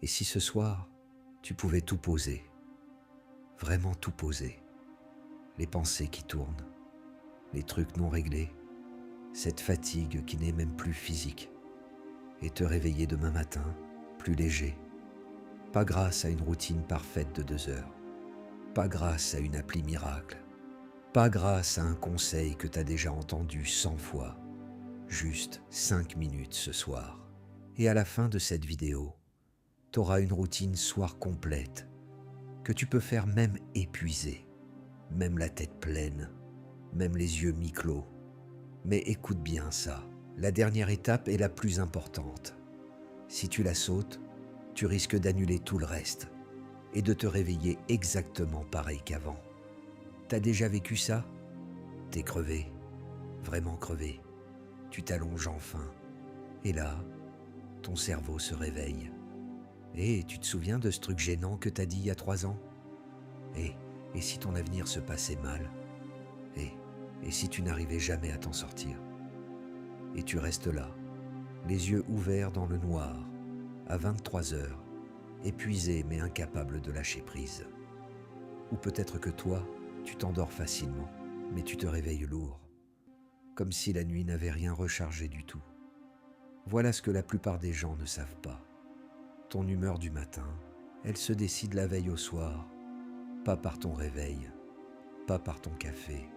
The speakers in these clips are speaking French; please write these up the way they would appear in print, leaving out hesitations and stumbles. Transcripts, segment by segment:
Et si ce soir, tu pouvais tout poser, vraiment tout poser, les pensées qui tournent, les trucs non réglés, cette fatigue qui n'est même plus physique, et te réveiller demain matin plus léger, pas grâce à une routine parfaite de 2 heures, pas grâce à une appli miracle, pas grâce à un conseil que t'as déjà entendu 100 fois, juste 5 minutes ce soir. Et à la fin de cette vidéo, t'auras une routine soir complète que tu peux faire même épuisé, même la tête pleine, même les yeux mi-clos. Mais écoute bien ça, la dernière étape est la plus importante. Si tu la sautes, tu risques d'annuler tout le reste et de te réveiller exactement pareil qu'avant. T'as déjà vécu ça? T'es crevé, vraiment crevé. Tu t'allonges enfin, et là, ton cerveau se réveille. Et tu te souviens de ce truc gênant que t'as dit il y a 3 ans? Et si ton avenir se passait mal? Et si tu n'arrivais jamais à t'en sortir? Et tu restes là, les yeux ouverts dans le noir, à 23 heures, épuisé mais incapable de lâcher prise. Ou peut-être que toi, tu t'endors facilement, mais tu te réveilles lourd, comme si la nuit n'avait rien rechargé du tout. Voilà ce que la plupart des gens ne savent pas. Ton humeur du matin, elle se décide la veille au soir, pas par ton réveil, pas par ton café,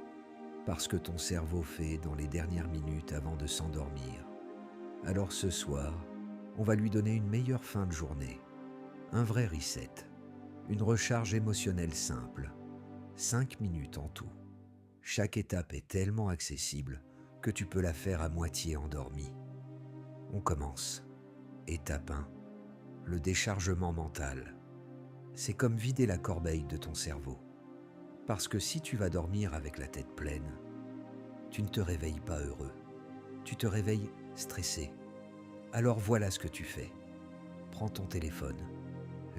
parce que ton cerveau fait dans les dernières minutes avant de s'endormir. Alors ce soir, on va lui donner une meilleure fin de journée, un vrai reset, une recharge émotionnelle simple, 5 minutes en tout. Chaque étape est tellement accessible que tu peux la faire à moitié endormi. On commence. Étape 1. Le déchargement mental. C'est comme vider la corbeille de ton cerveau. Parce que si tu vas dormir avec la tête pleine, tu ne te réveilles pas heureux. Tu te réveilles stressé. Alors voilà ce que tu fais. Prends ton téléphone,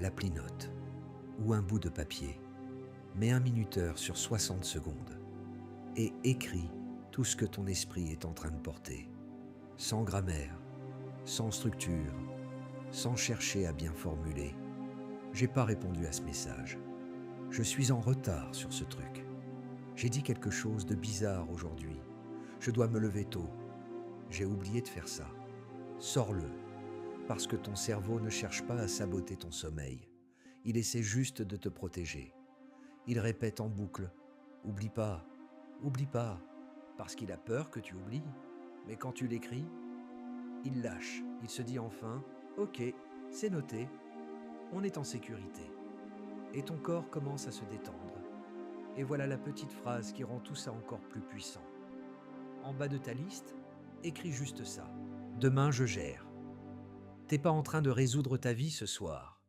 l'appli Notes ou un bout de papier. Mets un minuteur sur 60 secondes et écris tout ce que ton esprit est en train de porter. Sans grammaire, sans structure, sans chercher à bien formuler. J'ai pas répondu à ce message. Je suis en retard sur ce truc. J'ai dit quelque chose de bizarre aujourd'hui. Je dois me lever tôt. J'ai oublié de faire ça. Sors-le, parce que ton cerveau ne cherche pas à saboter ton sommeil. Il essaie juste de te protéger. Il répète en boucle « Oublie pas, parce qu'il a peur que tu oublies. Mais quand tu l'écris, il lâche. Il se dit enfin « Ok, c'est noté, on est en sécurité. » Et ton corps commence à se détendre. Et voilà la petite phrase qui rend tout ça encore plus puissant. En bas de ta liste, écris juste ça. Demain, je gère. T'es pas en train de résoudre ta vie ce soir.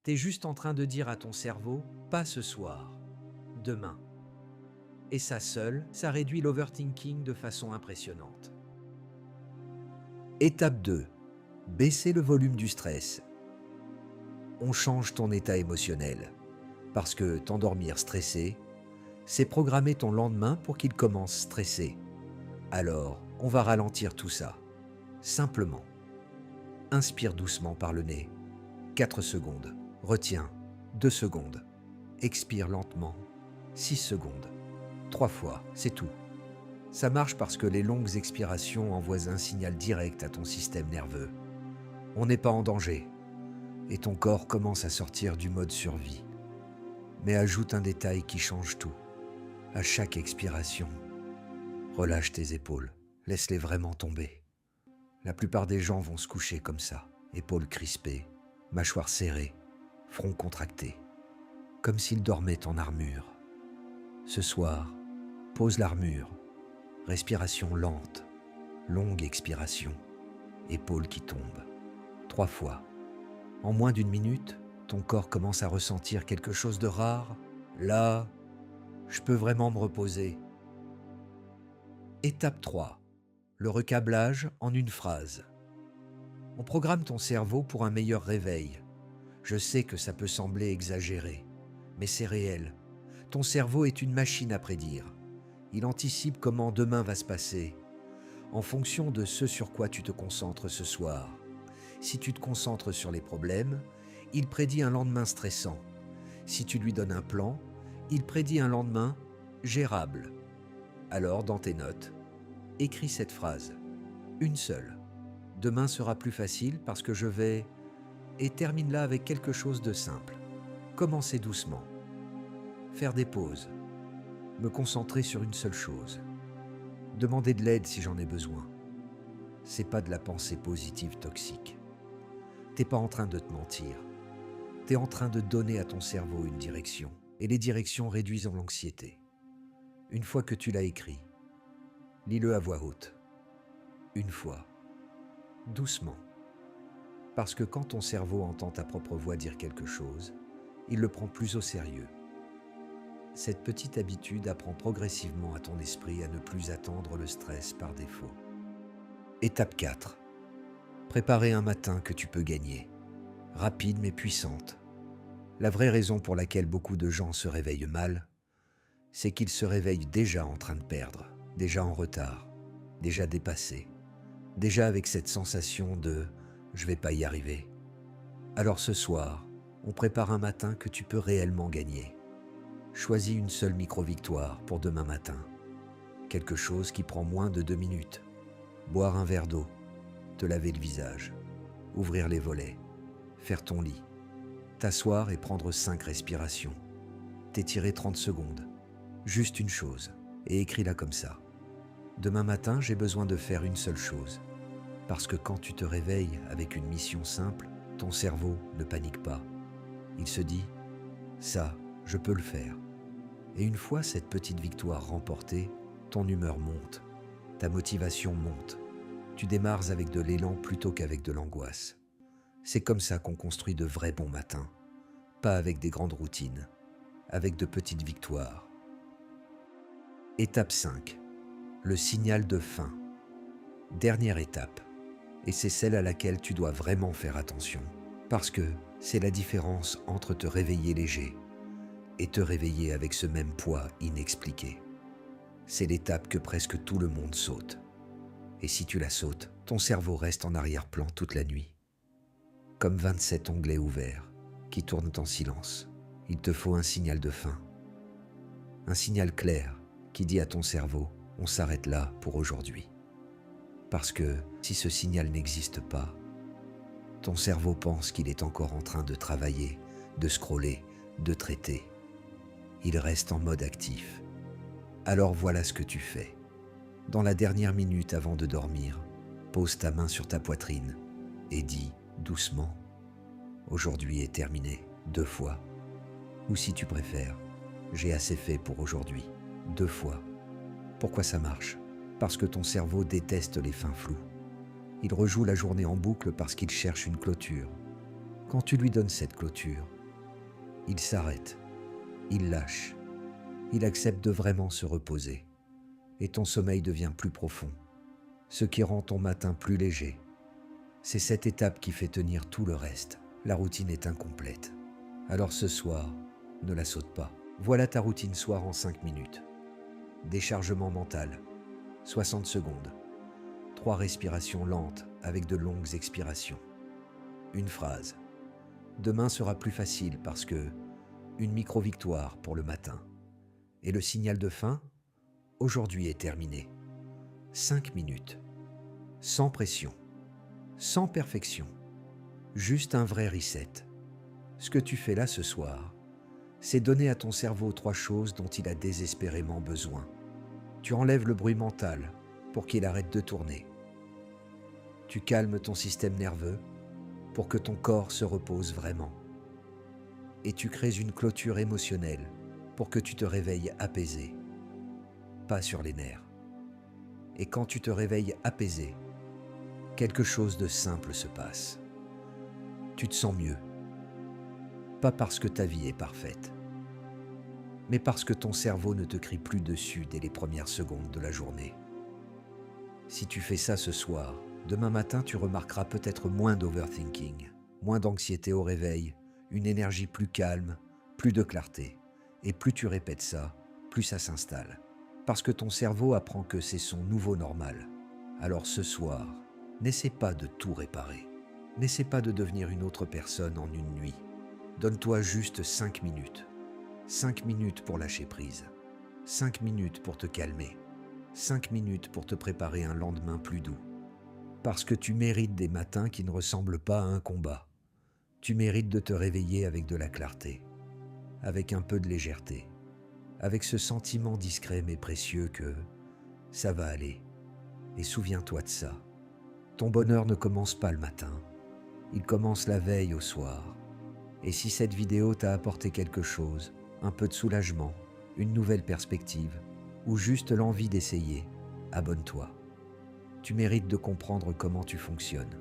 T'es juste en train de dire à ton cerveau, pas ce soir, demain. Et ça seul, ça réduit l'overthinking de façon impressionnante. Étape 2. Baisser le volume du stress. On change ton état émotionnel. Parce que t'endormir stressé, c'est programmer ton lendemain pour qu'il commence stressé. Alors, on va ralentir tout ça. Simplement. Inspire doucement par le nez. 4 secondes. Retiens. 2 secondes. Expire lentement. 6 secondes. 3 fois, c'est tout. Ça marche parce que les longues expirations envoient un signal direct à ton système nerveux. On n'est pas en danger. Et ton corps commence à sortir du mode survie. Mais ajoute un détail qui change tout. À chaque expiration, relâche tes épaules. Laisse-les vraiment tomber. La plupart des gens vont se coucher comme ça, épaules crispées, mâchoires serrées, front contracté, comme s'ils dormaient en armure. Ce soir, pose l'armure, respiration lente, longue expiration, épaules qui tombent. 3 fois. En moins d'1 minute, ton corps commence à ressentir quelque chose de rare. Là, je peux vraiment me reposer. Étape 3. Le recablage en une phrase. On programme ton cerveau pour un meilleur réveil. Je sais que ça peut sembler exagéré, mais c'est réel. Ton cerveau est une machine à prédire. Il anticipe comment demain va se passer, en fonction de ce sur quoi tu te concentres ce soir. Si tu te concentres sur les problèmes, il prédit un lendemain stressant. Si tu lui donnes un plan, il prédit un lendemain gérable. Alors, dans tes notes, écris cette phrase, une seule. Demain sera plus facile parce que je vais... Et termine-la avec quelque chose de simple. Commencer doucement. Faire des pauses. Me concentrer sur une seule chose. Demander de l'aide si j'en ai besoin. C'est pas de la pensée positive toxique. T'es pas en train de te mentir. T'es en train de donner à ton cerveau une direction. Et les directions réduisent l'anxiété. Une fois que tu l'as écrit, lis-le à voix haute. Une fois. Doucement. Parce que quand ton cerveau entend ta propre voix dire quelque chose, il le prend plus au sérieux. Cette petite habitude apprend progressivement à ton esprit à ne plus attendre le stress par défaut. Étape 4. Préparer un matin que tu peux gagner. Rapide mais puissante. La vraie raison pour laquelle beaucoup de gens se réveillent mal, c'est qu'ils se réveillent déjà en train de perdre, déjà en retard, déjà dépassés, déjà avec cette sensation de « je vais pas y arriver ». Alors ce soir, on prépare un matin que tu peux réellement gagner. Choisis une seule micro-victoire pour demain matin. Quelque chose qui prend moins de 2 minutes. Boire un verre d'eau, te laver le visage, ouvrir les volets, faire ton lit, t'asseoir et prendre 5 respirations, t'étirer 30 secondes. Juste une chose, et écris-la comme ça. Demain matin, j'ai besoin de faire une seule chose. Parce que quand tu te réveilles avec une mission simple, ton cerveau ne panique pas. Il se dit « ça, je peux le faire ». Et une fois cette petite victoire remportée, ton humeur monte, ta motivation monte. Tu démarres avec de l'élan plutôt qu'avec de l'angoisse. C'est comme ça qu'on construit de vrais bons matins, pas avec des grandes routines, avec de petites victoires. Étape 5. Le signal de fin. Dernière étape. Et c'est celle à laquelle tu dois vraiment faire attention. Parce que c'est la différence entre te réveiller léger et te réveiller avec ce même poids inexpliqué. C'est l'étape que presque tout le monde saute. Et si tu la sautes, ton cerveau reste en arrière-plan toute la nuit. Comme 27 onglets ouverts qui tournent en silence. Il te faut un signal de fin. Un signal clair qui dit à ton cerveau « on s'arrête là pour aujourd'hui ». Parce que si ce signal n'existe pas, ton cerveau pense qu'il est encore en train de travailler, de scroller, de traiter. Il reste en mode actif. Alors voilà ce que tu fais. Dans la dernière minute avant de dormir, pose ta main sur ta poitrine et dis doucement « Aujourd'hui est terminé » 2 fois. Ou si tu préfères, « J'ai assez fait pour aujourd'hui » 2 fois. Pourquoi ça marche ? Parce que ton cerveau déteste les fins floues. Il rejoue la journée en boucle parce qu'il cherche une clôture. Quand tu lui donnes cette clôture, il s'arrête, il lâche, il accepte de vraiment se reposer. Et ton sommeil devient plus profond, ce qui rend ton matin plus léger. C'est cette étape qui fait tenir tout le reste. La routine est incomplète. Alors ce soir, ne la saute pas. Voilà ta routine soir en 5 minutes. Déchargement mental, 60 secondes. 3 respirations lentes avec de longues expirations. Une phrase. Demain sera plus facile parce que une micro-victoire pour le matin. Et le signal de fin, aujourd'hui est terminé. 5 minutes. Sans pression. Sans perfection. Juste un vrai reset. Ce que tu fais là ce soir, c'est donner à ton cerveau 3 choses dont il a désespérément besoin. Tu enlèves le bruit mental pour qu'il arrête de tourner. Tu calmes ton système nerveux pour que ton corps se repose vraiment. Et tu crées une clôture émotionnelle pour que tu te réveilles apaisé, pas sur les nerfs. Et quand tu te réveilles apaisé, quelque chose de simple se passe. Tu te sens mieux, pas parce que ta vie est parfaite, mais parce que ton cerveau ne te crie plus dessus dès les premières secondes de la journée. Si tu fais ça ce soir, demain matin tu remarqueras peut-être moins d'overthinking, moins d'anxiété au réveil, une énergie plus calme, plus de clarté. Et plus tu répètes ça, plus ça s'installe. Parce que ton cerveau apprend que c'est son nouveau normal. Alors ce soir, n'essaie pas de tout réparer. N'essaie pas de devenir une autre personne en une nuit. Donne-toi juste 5 minutes. 5 minutes pour lâcher prise. 5 minutes pour te calmer. 5 minutes pour te préparer un lendemain plus doux. Parce que tu mérites des matins qui ne ressemblent pas à un combat. Tu mérites de te réveiller avec de la clarté, avec un peu de légèreté, avec ce sentiment discret mais précieux que ça va aller. Et souviens-toi de ça. Ton bonheur ne commence pas le matin, il commence la veille au soir. Et si cette vidéo t'a apporté quelque chose, un peu de soulagement, une nouvelle perspective, ou juste l'envie d'essayer, abonne-toi. Tu mérites de comprendre comment tu fonctionnes.